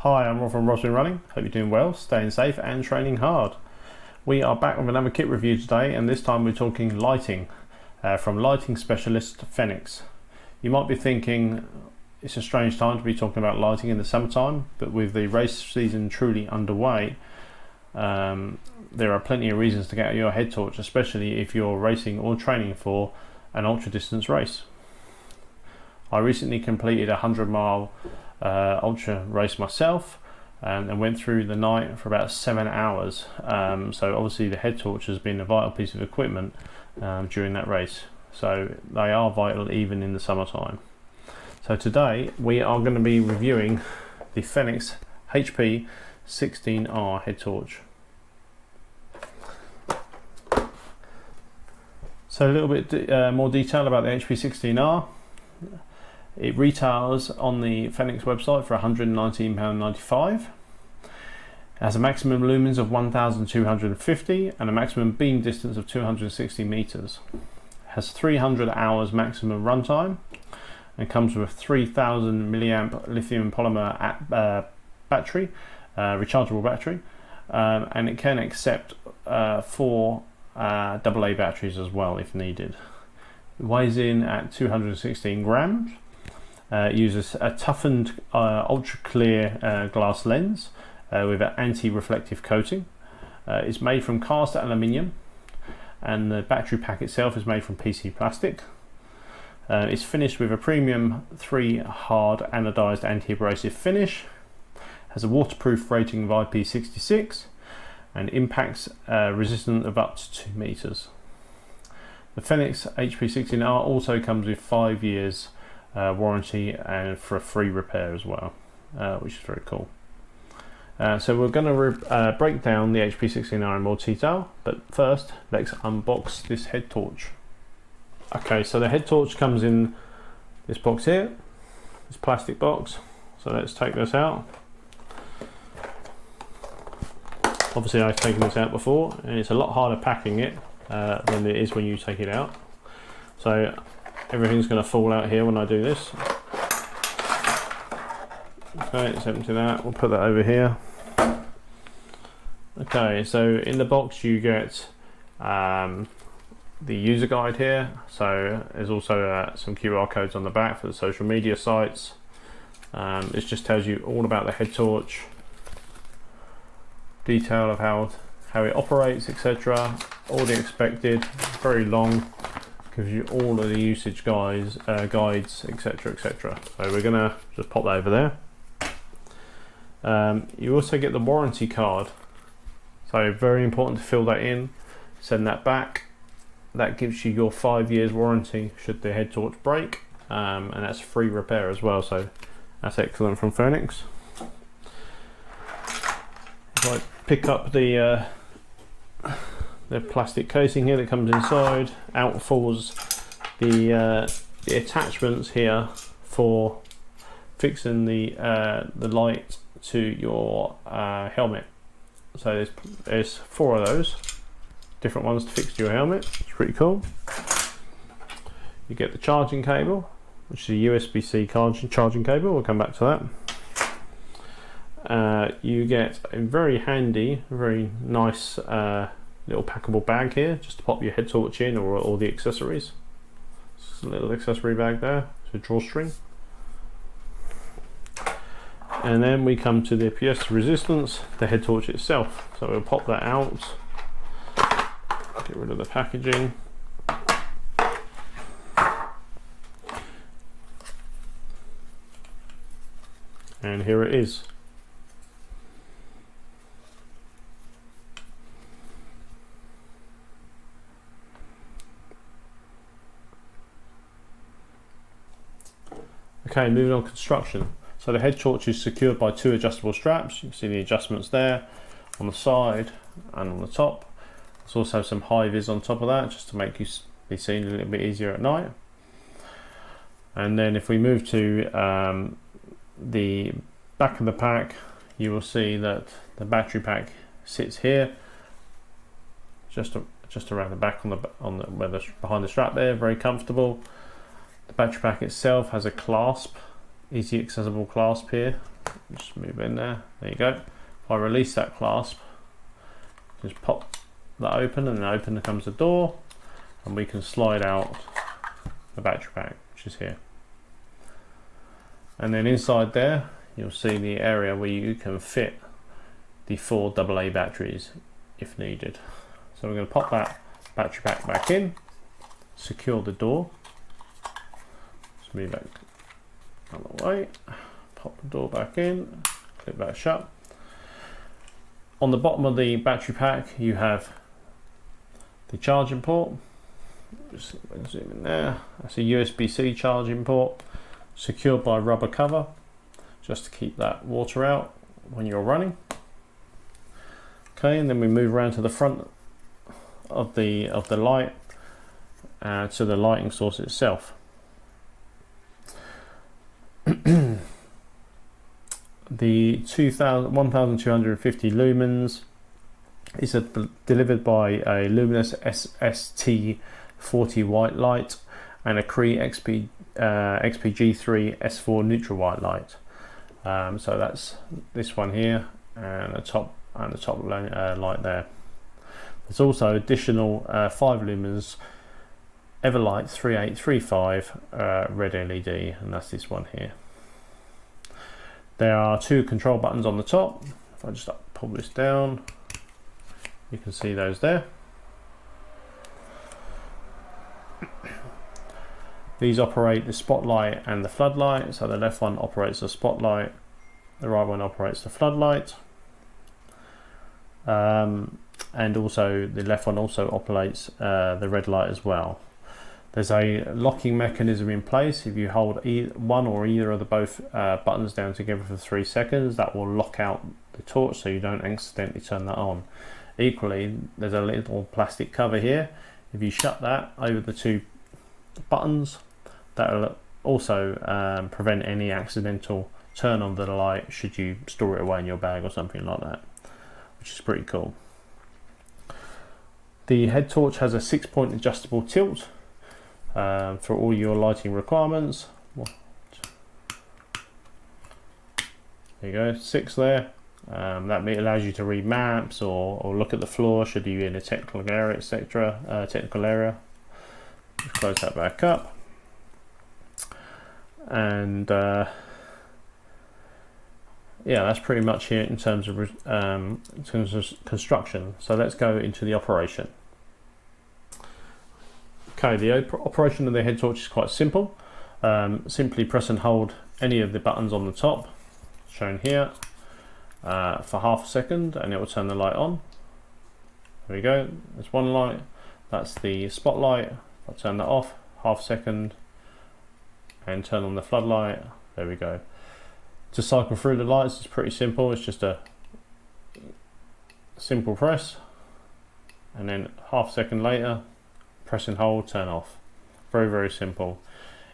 Hi, I'm Rob from Rob's Been Running. Hope you're doing well, staying safe and training hard. We are back with another kit review today, and this time we're talking lighting from lighting specialist Fenix. You might be thinking it's a strange time to be talking about lighting in the summertime, but with the race season truly underway, there are plenty of reasons to get your head torch, especially if you're racing or training for an ultra distance race. I recently completed a 100-mile ultra race myself and went through the night for about 7 hours. So obviously the head torch has been a vital piece of equipment during that race. So they are vital even in the summertime. So today we are going to be reviewing the Fenix HP16R head torch. So a little bit more detail about the HP16R. It retails on the Fenix website for £119.95. It has a maximum lumens of 1250 and a maximum beam distance of 260 meters. It has 300 hours maximum runtime and comes with a 3000 milliamp lithium polymer battery, rechargeable battery, and it can accept 4 AA batteries as well if needed. It weighs in at 216 grams. Uses a toughened ultra clear glass lens with an anti-reflective coating. It's made from cast aluminium, and the battery pack itself is made from PC plastic. It's finished with a premium 3 hard anodized anti-abrasive finish. Has a waterproof rating of IP66 and impacts resistant of up to 2 meters. The Fenix HP16R also comes with 5 years warranty and for a free repair as well, which is very cool. So we're going to break down the HP16R in more detail, but first let's unbox this head torch. Okay, so the head torch comes in this box here, this plastic box. So let's take this out. Obviously I've taken this out before, and it's a lot harder packing it than it is when you take it out. So everything's going to fall out here when I do this. Okay, let's empty that. We'll put that over here. Okay, so in the box you get the user guide here. So there's also some QR codes on the back for the social media sites. It just tells you all about the head torch, detail of how it operates, etc. All the expected, very long. Gives you all of the usage guides, etc, etc. So we're gonna just pop that over there. You also get the warranty card, so very important to fill that in, send that back. That gives you your 5 years warranty should the head torch break, and that's free repair as well, so that's excellent from Fenix. If I pick up the plastic casing here that comes inside, out falls the attachments here for fixing the light to your helmet. So there's 4 of those different ones to fix to your helmet. It's pretty cool. You get the charging cable, which is a USB-C charging cable. We'll come back to that. You get a very handy, very nice little packable bag here, just to pop your head torch in, or all the accessories. Just a little accessory bag there, it's a drawstring. And then we come to the pièce de resistance, the head torch itself. So we'll pop that out, get rid of the packaging. And here it is. Okay, moving on to construction. So the head torch is secured by 2 adjustable straps. You can see the adjustments there on the side and on the top. There's also some high vis on top of that, just to make you be seen a little bit easier at night. And then if we move to the back of the pack, you will see that the battery pack sits here, just around the back behind the strap there, very comfortable. The battery pack itself has a clasp, easy accessible clasp here Just move in there. There you go. If I release that clasp, just pop that open, and then open comes the door, and we can slide out the battery pack, which is here. And then inside there, you'll see the area where you can fit the 4 AA batteries if needed. So we're going to pop that battery pack back in, secure the door. Just move that out of the way, pop the door back in, clip that shut. On the bottom of the battery pack, you have the charging port. Just zoom in there. That's a USB-C charging port, secured by a rubber cover, just to keep that water out when you're running. Okay, and then we move around to the front of the light, to the lighting source itself. The 1250 lumens is delivered by a luminous ST40 white light and a Cree XPG3 S4 neutral white light. So that's this one here, and the top light there. There's also additional 5 lumens Everlight 3835 red LED, and that's this one here. There are 2 control buttons on the top. If I just pull this down, you can see those there. These operate the spotlight and the floodlight. So the left one operates the spotlight, the right one operates the floodlight. And also the left one also operates the red light as well. There's a locking mechanism in place. If you hold one or either of the both buttons down together for 3 seconds, that will lock out the torch so you don't accidentally turn that on. Equally, there's a little plastic cover here. If you shut that over the 2 buttons, that will also prevent any accidental turn on the light should you store it away in your bag or something like that, which is pretty cool. The head torch has a 6-point adjustable tilt for all your lighting requirements. There you go, 6 there. That allows you to read maps or look at the floor should you be in a technical area, etc. Just close that back up, and yeah, that's pretty much it in terms of construction. So let's go into the operation. Okay, the operation of the head torch is quite simple. Simply press and hold any of the buttons on the top, shown here, for half a second, and it will turn the light on. There we go, there's one light, that's the spotlight. I'll turn that off, half a second, and turn on the floodlight. There we go. To cycle through the lights is pretty simple. It's just a simple press, and then half a second later, press and hold, turn off. Very, very simple.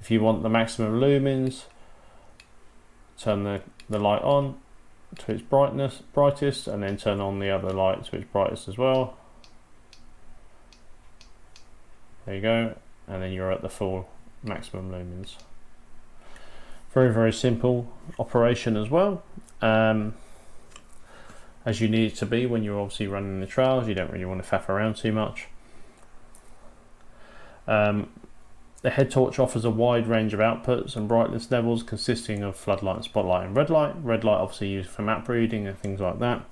If you want the maximum lumens, turn the light on to its brightest, and then turn on the other light to its brightest as well. There you go, and then you're at the full maximum lumens. Very, very simple operation as well, as you need it to be when you're obviously running the trails. You don't really want to faff around too much. The head torch offers a wide range of outputs and brightness levels consisting of floodlight, spotlight and red light. Red light obviously used for map reading and things like that.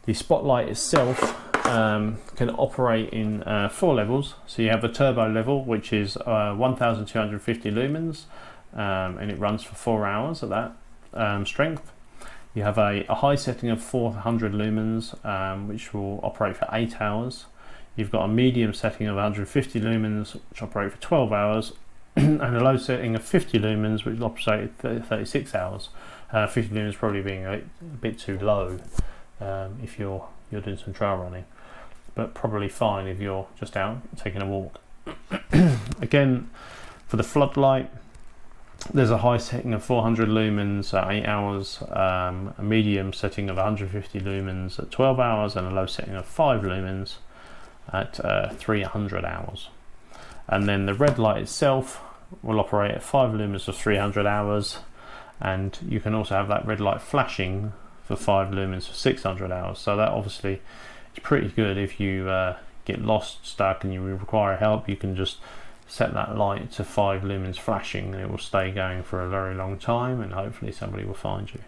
The spotlight itself can operate in 4 levels. So you have the turbo level, which is 1250 lumens, and it runs for 4 hours at that strength. You have a high setting of 400 lumens, which will operate for 8 hours. You've got a medium setting of 150 lumens, which operate for 12 hours, and a low setting of 50 lumens, which will operate for 36 hours. 50 lumens probably being a bit too low if you're doing some trail running, but probably fine if you're just out taking a walk. Again, for the floodlight, there's a high setting of 400 lumens at 8 hours, a medium setting of 150 lumens at 12 hours, and a low setting of 5 lumens at 300 hours. And then the red light itself will operate at 5 lumens for 300 hours, and you can also have that red light flashing for 5 lumens for 600 hours. So that obviously is pretty good. If you get lost, stuck, and you require help, you can just set that light to 5 lumens flashing, and it will stay going for a very long time, and hopefully somebody will find you.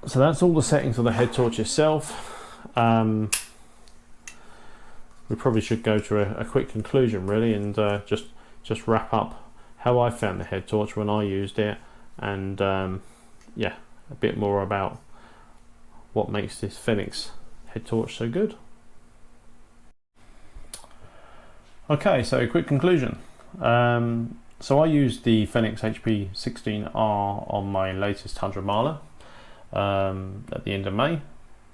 So that's all the settings of the head torch itself. We probably should go to a quick conclusion really, and just wrap up how I found the head torch when I used it, and yeah, a bit more about what makes this Fenix head torch so good. Okay, so quick conclusion. So I used the Fenix HP16R on my latest 100 miler at the end of May,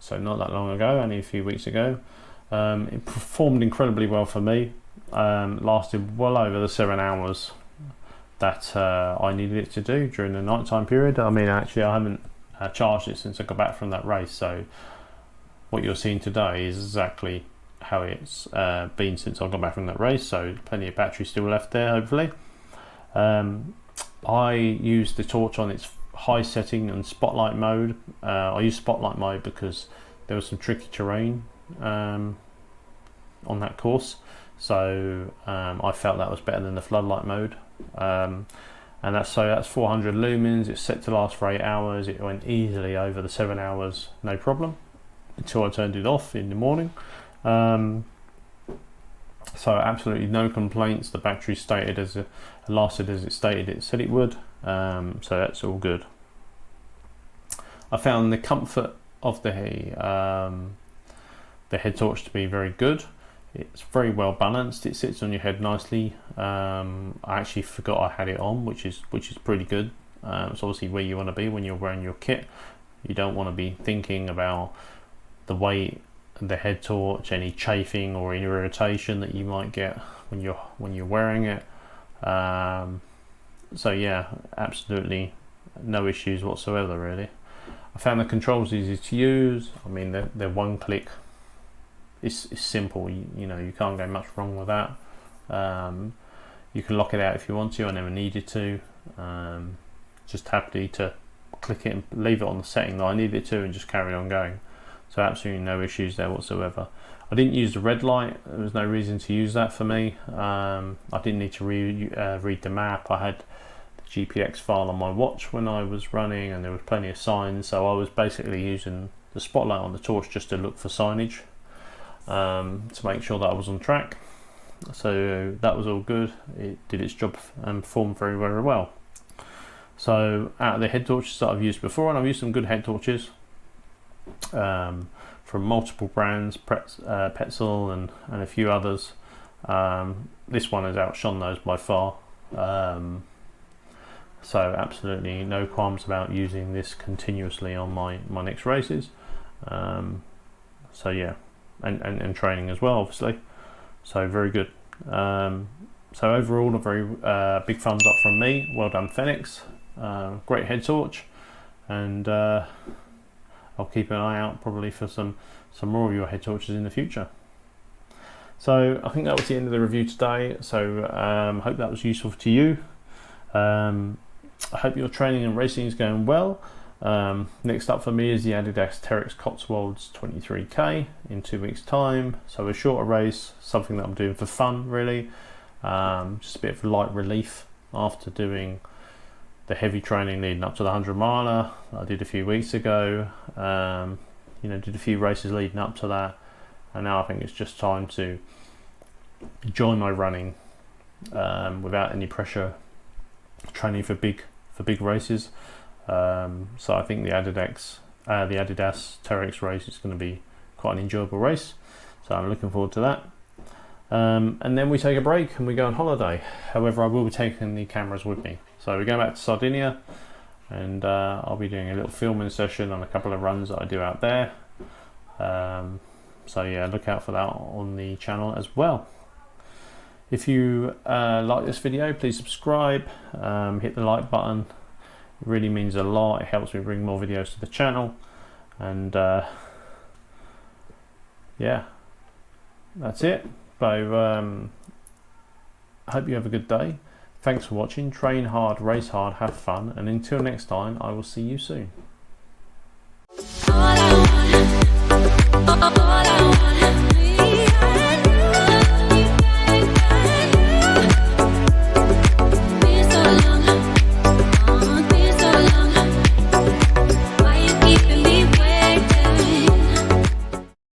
so not that long ago, only a few weeks ago. It performed incredibly well for me. Lasted well over the 7 hours that I needed it to do during the nighttime period. I mean, actually I haven't charged it since I got back from that race, so what you're seeing today is exactly how it's been since I got back from that race, so plenty of battery still left there, hopefully. I used the torch on its high setting and spotlight mode. I used spotlight mode because there was some tricky terrain on that course, so I felt that was better than the floodlight mode. And that's 400 lumens. It's set to last for 8 hours. It went easily over the 7 hours, no problem, until I turned it off in the morning. So absolutely no complaints. The battery lasted as it stated it said it would, so that's all good. I found the comfort of the head torch to be very good. It's very well balanced. It sits on your head nicely. I actually forgot I had it on, which is pretty good. It's obviously where you want to be when you're wearing your kit. You don't want to be thinking about the weight of the head torch, any chafing or any irritation that you might get when you're wearing it. So yeah, absolutely no issues whatsoever really. I found the controls easy to use. I mean, they're one click. It's simple. You know, you can't go much wrong with that. You can lock it out if you want to. I never needed to. Just happy to click it and leave it on the setting that I needed to, and just carry on going. So absolutely no issues there whatsoever. I didn't use the red light. There was no reason to use that for me. I didn't need to read the map. I had the GPX file on my watch when I was running, and there was plenty of signs. So I was basically using the spotlight on the torch just to look for signage, to make sure that I was on track. So that was all good. It did its job and performed very, very well. So out of the head torches that I've used before, and I've used some good head torches from multiple brands, Petzl and a few others. This one has outshone those by far. So absolutely no qualms about using this continuously on my next races. So yeah, and training as well, obviously. So very good. So overall, a very big thumbs up from me. Well done, Fenix. Great head torch, and I'll keep an eye out probably for some more of your head torches in the future. So I think that was the end of the review today. So hope that was useful to you. I hope your training and racing is going well. Next up for me is the Adidas Terex Cotswolds 23k in 2 weeks time. So a shorter race, something that I'm doing for fun really. Just a bit of light relief after doing the heavy training leading up to the 100 miler I did a few weeks ago. You know, did a few races leading up to that, and now I think it's just time to enjoy my running without any pressure, training for big races. So I think the Adidas Terex race is going to be quite an enjoyable race, so I'm looking forward to that. And then we take a break and we go on holiday. However, I will be taking the cameras with me. So we're going back to Sardinia, and I'll be doing a little filming session on a couple of runs that I do out there. So yeah, look out for that on the channel as well. If you like this video, please subscribe, hit the like button. It really means a lot. It helps me bring more videos to the channel, and yeah, that's it. So I hope you have a good day. Thanks for watching. Train hard, race hard, have fun, and until next time, I will see you soon. All I want